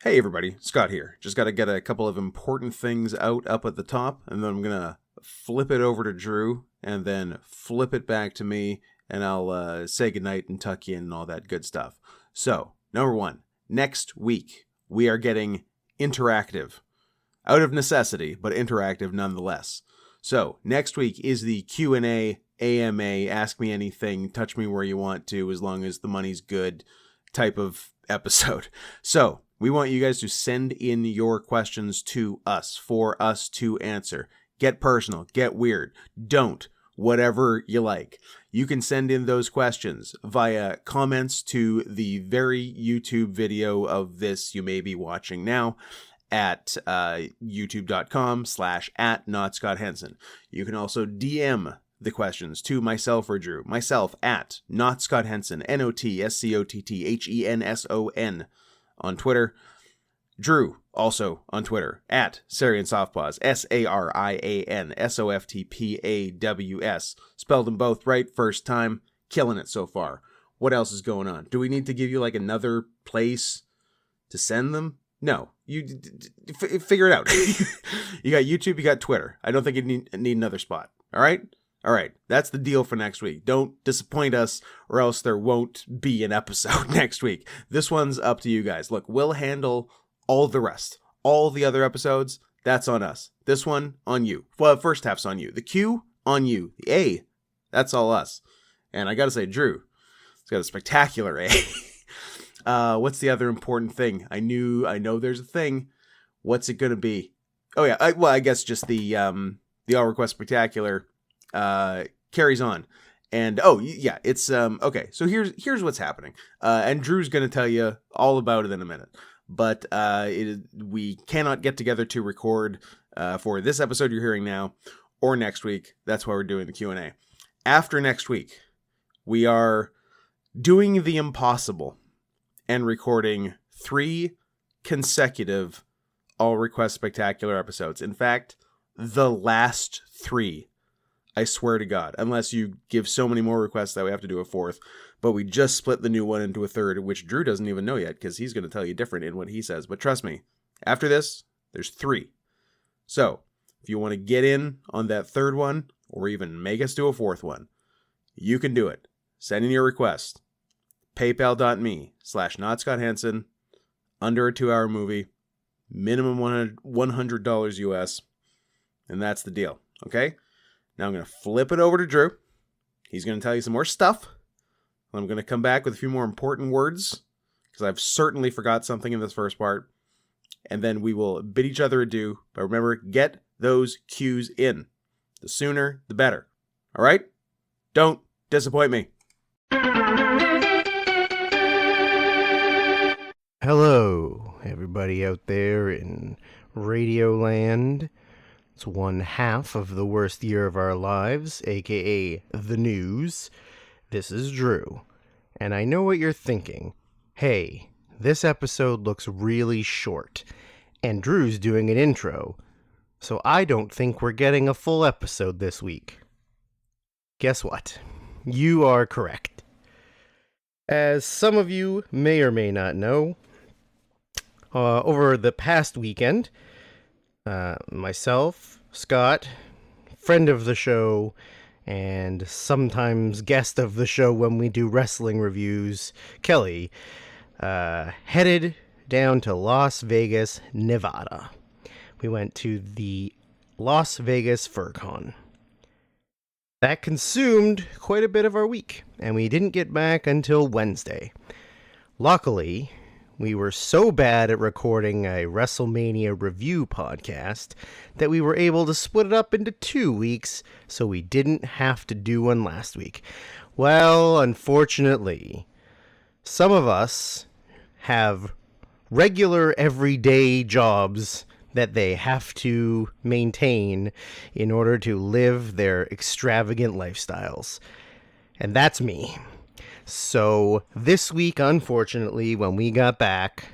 Hey everybody, Scott here. Just got to get a couple of important things out up at the top, and then I'm going to flip it over to Drew, and then flip it back to me, and I'll say goodnight and tuck you in and all that good stuff. So, number one, next week we are getting interactive. Out of necessity, but interactive nonetheless. So, next week is the Q&A, AMA, Ask Me Anything, Touch Me Where You Want To, as long as the money's good type of episode. So, we want you guys to send in your questions to us for us to answer. Get personal, get weird, don't, whatever you like. You can send in those questions via comments to the very YouTube video of this you may be watching now at youtube.com/@NotScottHenson. You can also DM the questions to myself or Drew. Myself at NotScottHenson, NOTSCOTTHENSON on Twitter. Drew, also on Twitter, at Sarian Softpaws, SARIAN SOFTPAWS. Spelled them both right first time. Killing it so far. What else is going on? Do we need to give you like another place to send them? No. You figure it out. You got YouTube, you got Twitter. I don't think you need another spot. All right? All right, that's the deal for next week. Don't disappoint us or else there won't be an episode next week. This one's up to you guys. Look, we'll handle all the rest. All the other episodes, that's on us. This one, on you. Well, the first half's on you. The Q, on you. The A, that's all us. And I gotta say, Drew, it's got a spectacular A. What's the other important thing? I know there's a thing. What's it gonna be? Oh yeah, I guess just the All Request Spectacular carries on. And yeah, it's okay, so here's what's happening, and Drew's gonna tell you all about it in a minute, but we cannot get together to record for this episode you're hearing now or next week. That's why we're doing the Q&A. After next week, we are doing the impossible and recording 3 consecutive All Request Spectacular episodes. In fact, the last 3. I swear to God, unless you give so many more requests that we have to do a 4th. But we just split the new one into a 3rd, which Drew doesn't even know yet because he's going to tell you different in what he says. But trust me, after this, there's 3. So if you want to get in on that 3rd one or even make us do a 4th one, you can do it. Send in your request. PayPal.me/NotScottHenson. Under a 2-hour movie. Minimum $100 US. And that's the deal. Okay? Now I'm going to flip it over to Drew. He's going to tell you some more stuff. I'm going to come back with a few more important words, because I've certainly forgot something in this first part. And then we will bid each other adieu. But remember, get those cues in. The sooner, the better. All right? Don't disappoint me. Hello, everybody out there in Radioland. It's one half of the worst year of our lives, aka the news. This is Drew, and I know what you're thinking. Hey, this episode looks really short, and Drew's doing an intro, so I don't think we're getting a full episode this week. Guess what? You are correct. As some of you may or may not know, over the past weekend, myself, Scott, friend of the show, and sometimes guest of the show when we do wrestling reviews, Kelly, headed down to Las Vegas, Nevada. We went to the Las Vegas FurCon. That consumed quite a bit of our week, and we didn't get back until Wednesday. Luckily, we were so bad at recording a WrestleMania review podcast that we were able to split it up into 2 weeks, so we didn't have to do one last week. Well, unfortunately, some of us have regular everyday jobs that they have to maintain in order to live their extravagant lifestyles. And that's me. So this week, unfortunately, when we got back,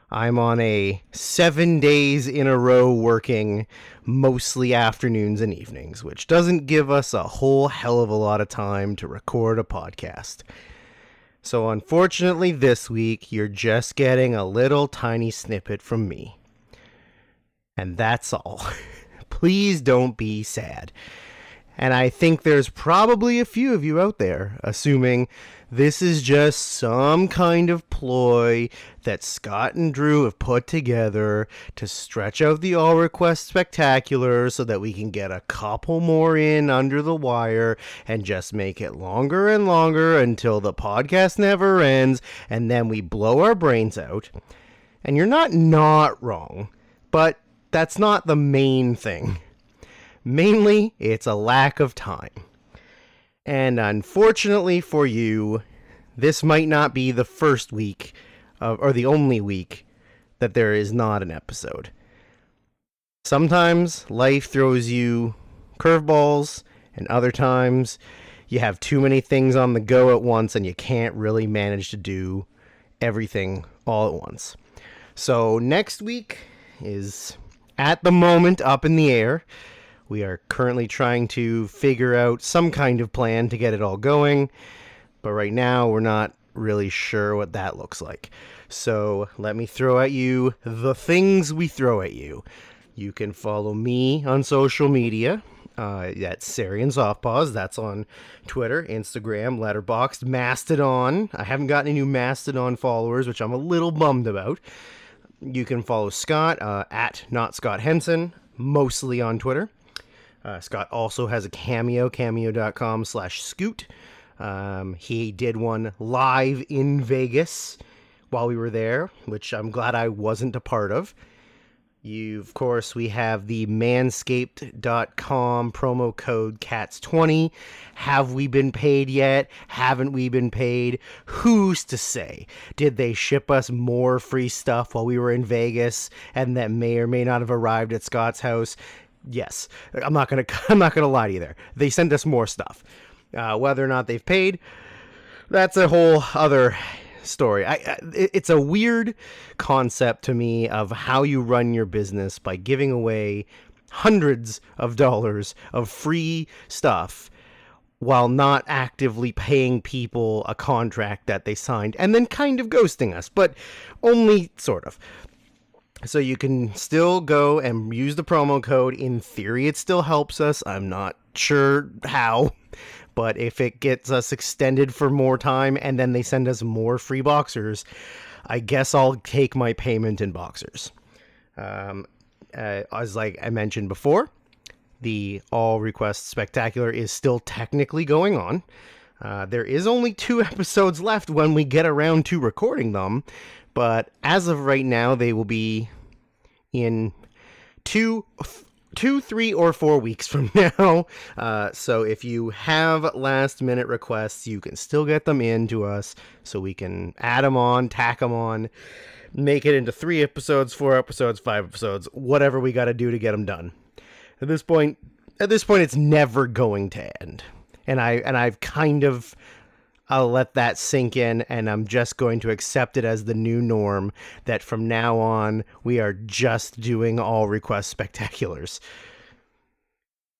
I'm on a 7 days in a row working mostly afternoons and evenings, which doesn't give us a whole hell of a lot of time to record a podcast. So unfortunately this week, you're just getting a little tiny snippet from me. And that's all. Please don't be sad. And I think there's probably a few of you out there assuming this is just some kind of ploy that Scott and Drew have put together to stretch out the All Request Spectacular so that we can get a couple more in under the wire and just make it longer and longer until the podcast never ends and then we blow our brains out. And you're not wrong, but that's not the main thing. Mainly, it's a lack of time. And unfortunately for you, this might not be the first week or the only week that there is not an episode. Sometimes life throws you curveballs, and other times you have too many things on the go at once and you can't really manage to do everything all at once. So next week is at the moment up in the air. We are currently trying to figure out some kind of plan to get it all going, but right now we're not really sure what that looks like. So let me throw at you the things we throw at you. You can follow me on social media. That's Sarian Softpaws. That's on Twitter, Instagram, Letterboxd, Mastodon. I haven't got any new Mastodon followers, which I'm a little bummed about. You can follow Scott at Not Scott Henson, mostly on Twitter. Scott also has a Cameo, cameo.com/scoot. He did one live in Vegas while we were there, which I'm glad I wasn't a part of. Of course, we have the manscaped.com promo code CATS20. Have we been paid yet? Haven't we been paid? Who's to say? Did they ship us more free stuff while we were in Vegas and that may or may not have arrived at Scott's house? Yes. I'm not gonna lie to you there. They sent us more stuff. Whether or not they've paid, that's a whole other story. It's a weird concept to me of how you run your business by giving away hundreds of dollars of free stuff while not actively paying people a contract that they signed and then kind of ghosting us, but only sort of. So you can still go and use the promo code. In theory, it still helps us. I'm not sure how. But if it gets us extended for more time and then they send us more free boxers, I guess I'll take my payment in boxers. As like I mentioned before, the All Request Spectacular is still technically going on. There is only 2 episodes left when we get around to recording them. But as of right now, they will be in 2, 3, or 4 weeks from now. So if you have last minute requests, you can still get them in to us so we can add them on, tack them on, make it into 3 episodes, 4 episodes, 5 episodes, whatever we got to do to get them done. At this point, it's never going to end. And I've kind of, I'll let that sink in, and I'm just going to accept it as the new norm that from now on, we are just doing All Request Spectaculars.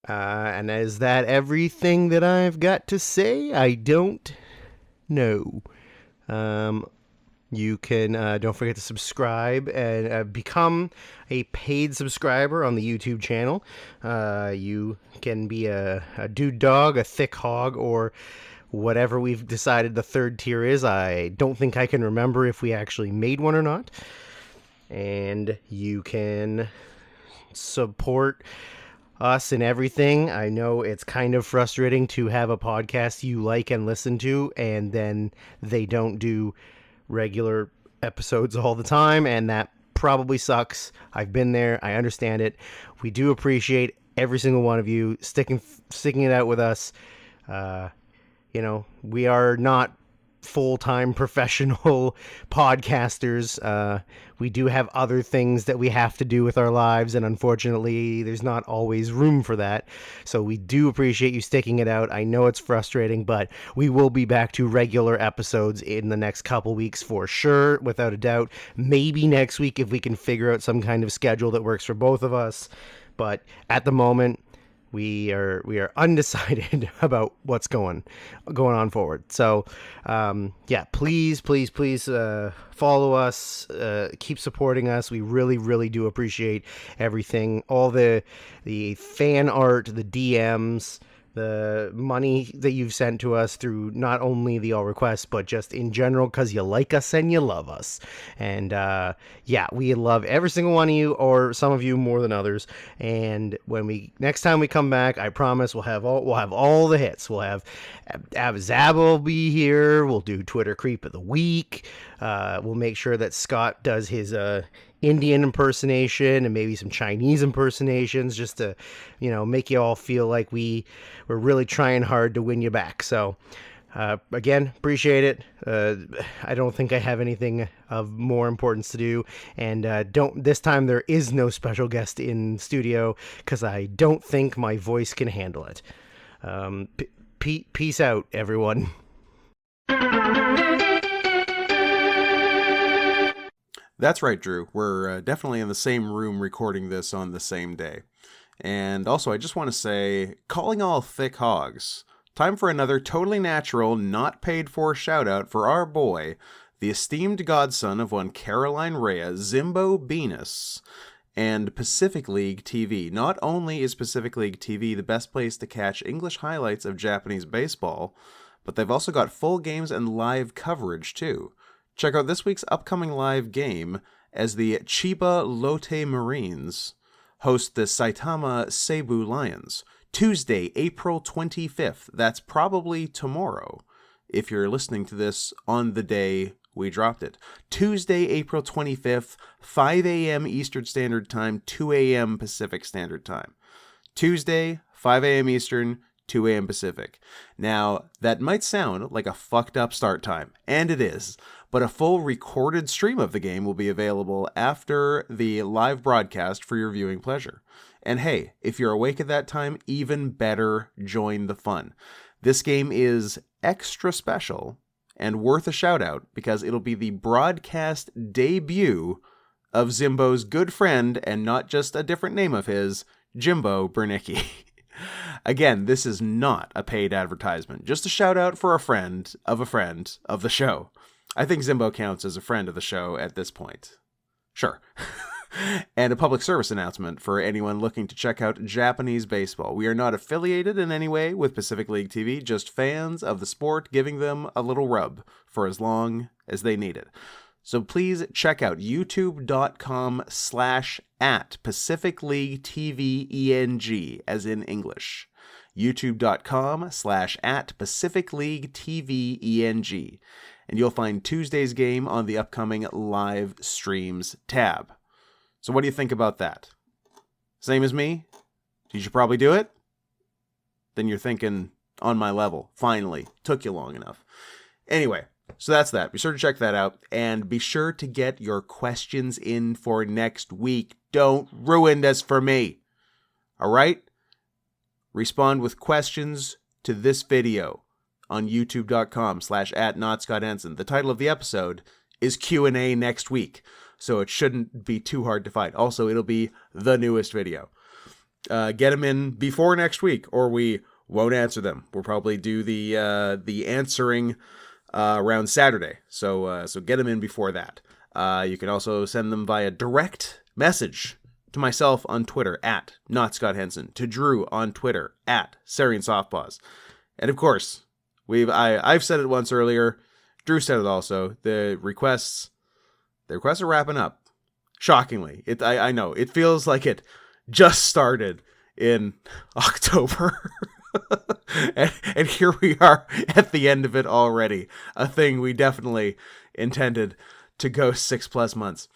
And is that everything that I've got to say? I don't know. You can, don't forget to subscribe and become a paid subscriber on the YouTube channel. You can be a dude dog, a thick hog, or whatever we've decided the third tier is. I don't think I can remember if we actually made one or not. And you can support us in everything. I know it's kind of frustrating to have a podcast you like and listen to, and then they don't do regular episodes all the time, and that probably sucks. I've been there. I understand it. We do appreciate every single one of you sticking it out with us. You know, we are not full-time professional podcasters. We do have other things that we have to do with our lives, and unfortunately, there's not always room for that. So we do appreciate you sticking it out. I know it's frustrating, but we will be back to regular episodes in the next couple weeks for sure, without a doubt. Maybe next week if we can figure out some kind of schedule that works for both of us. But at the moment, we are undecided about what's going on forward. So, yeah, please follow us, keep supporting us. We really do appreciate everything, all the fan art, the DMs, the money that you've sent to us through not only the all requests, but just in general, because you like us and you love us. And yeah, we love every single one of you, or some of you more than others. And when next time we come back, I promise we'll have all the hits. We'll have Zab will be here. We'll do Twitter Creep of the Week. We'll make sure that Scott does his Indian impersonation and maybe some Chinese impersonations, just to, make you all feel like we're really trying hard to win you back. So again, appreciate it. I don't think I have anything of more importance to do, and this time there is no special guest in studio because I don't think my voice can handle it. Peace out, everyone. That's right, Drew. We're definitely in the same room recording this on the same day. And also, I just want to say, calling all thick hogs, time for another totally natural, not paid for shout-out for our boy, the esteemed godson of one Caroline Rhea, Zimbo Venus, and Pacific League TV. Not only is Pacific League TV the best place to catch English highlights of Japanese baseball, but they've also got full games and live coverage, too. Check out this week's upcoming live game as the Chiba Lotte Marines host the Saitama Seibu Lions. Tuesday, April 25th. That's probably tomorrow, if you're listening to this on the day we dropped it. Tuesday, April 25th, 5 a.m. Eastern Standard Time, 2 a.m. Pacific Standard Time. Tuesday, 5 a.m. Eastern, 2 a.m. Pacific. Now, that might sound like a fucked up start time, and it is, but a full recorded stream of the game will be available after the live broadcast for your viewing pleasure. And hey, if you're awake at that time, even better, join the fun. This game is extra special and worth a shout out because it'll be the broadcast debut of Zimbo's good friend, and not just a different name of his, Jimbo Bernicki. Again, this is not a paid advertisement, just a shout out for a friend of the show. I think Zimbo counts as a friend of the show at this point. Sure. And a public service announcement for anyone looking to check out Japanese baseball. We are not affiliated in any way with Pacific League TV, just fans of the sport giving them a little rub for as long as they need it. So please check out youtube.com/at Pacific League TV ENG, as in English. youtube.com/at Pacific League TV ENG. And you'll find Tuesday's game on the upcoming live streams tab. So what do you think about that? Same as me? You should probably do it? Then you're thinking on my level. Finally. Took you long enough. Anyway, so that's that. Be sure to check that out. And be sure to get your questions in for next week. Don't ruin this for me. All right? Respond with questions to this video on youtube.com/at NotScottHenson. The title of the episode is Q&A next week, so it shouldn't be too hard to find. Also, it'll be the newest video. Get them in before next week, or we won't answer them. We'll probably do the answering around Saturday, so get them in before that. You can also send them via direct message to myself on Twitter at NotScottHenson, to Drew on Twitter at SarianSoftpaws, and of course, I've said it once earlier. Drew said it also. The requests are wrapping up. Shockingly, I know it feels like it just started in October, and here we are at the end of it already. A thing we definitely intended to go 6+ months,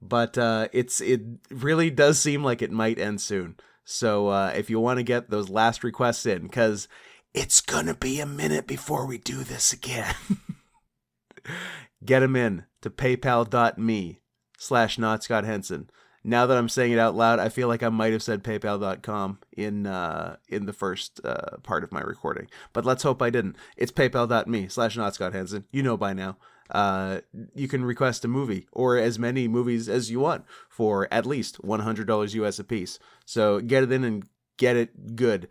but it really does seem like it might end soon. So if you want to get those last requests in, because it's gonna be a minute before we do this again. Get them in to paypal.me/NotScottHenson. Now that I'm saying it out loud, I feel like I might have said paypal.com in the first part of my recording. But let's hope I didn't. It's paypal.me/NotScottHenson. You know by now. You can request a movie, or as many movies as you want, for at least $100 US a piece. So get it in and get it good.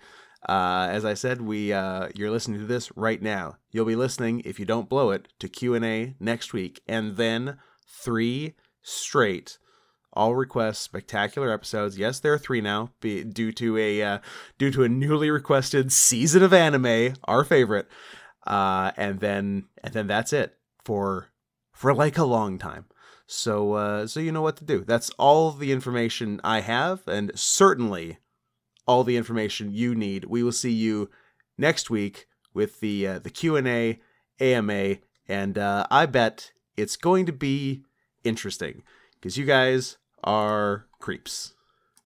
As I said, you're listening to this right now. You'll be listening, if you don't blow it, to Q&A next week, and then 3 straight all request spectacular episodes. Yes, there are 3 now, due to a newly requested season of anime, our favorite. And then that's it for like a long time. So you know what to do. That's all the information I have, and certainly all the information you need. We will see you next week with the Q&A AMA, and I bet it's going to be interesting because you guys are creeps.